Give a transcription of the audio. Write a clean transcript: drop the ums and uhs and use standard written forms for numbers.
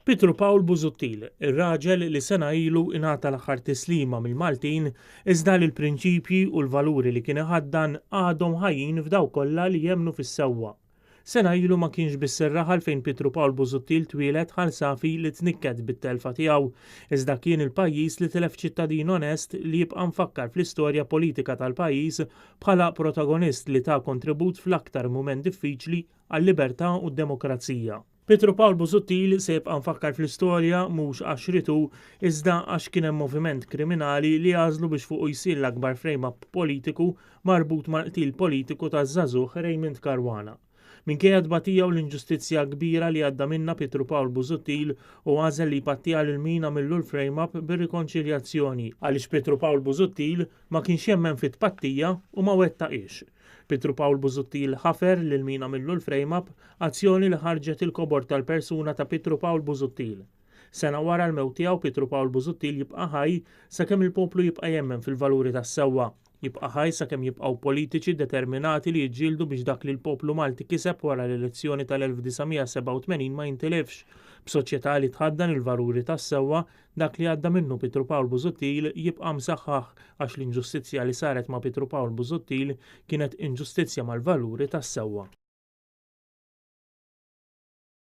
Pietru Paul Busuttil, ir-raġel li sena ilu ingħata l-aħħar tislima mill-Maltin iżda li l-prinċipji u l-valuri li kien iħaddan għadhom ħajjin f'dawk kollha li jemmnu fis-sewwa. Sena ilu ma kienx biss ir-raħal fejn Pietru Paul Busuttil twieled ħalsafi li tnikked bit-telfa tiegħu, iżda kien il-pajjiż li telef ċittadin onest li jibqa' mfakkar fl-istorja politika tal-pajjiż bħala protagonist li ta' kontribut fl-aktar mument diffiċli għall-libertà u d-demokrazija. Pietru Paul Busuttil se jibqa' mfakkar fl-istorja mhux għax ritu iżda għax kien hemm moviment kriminali li għażlu biex fuq jsir l-akbar frame-up politiku marbut mal-qtil politiku taż-żagħżugħ Raymond Caruana. Minkejja tbatija u l-inġustizzja kbira li għadda minna Pietru Paul Busuttil u għażel li jpattija lil min għamillu l-frame-up bir-rikonċiljazzjoni għaliex Pietru Paul Busuttil ma kienx jemmen fit-tpattija u ma wettaqx. Pietru Paul Busuttil ħafer lil min għamillu l-frame-up azzjoni li ħarġet il-kobor tal-persuna ta' Pietru Paul Busuttil. Sena wara l-mewt tiegħu Pietru Paul Busuttil jibqa' ħaj sakemm il-poplu jibqa' jemmen fil-valuri tas-sewwa. Jibqa' ħaj sakemm jibqgħu politiċi determinati li jiġġieldu biex dak li l-poplu Malti kiseb wara l-elezzjoni tal-1987 ma jintilefx. B'soċjetà li tħaddan il-valuri tas-sewwa, dak li għadda minnu Pietru Paul Busuttil jibqa' msaħħaħ għax l-inġustizzja li saret ma' Pietru Paul Busuttil kienet inġustizzja mal-valuri tas-sewwa.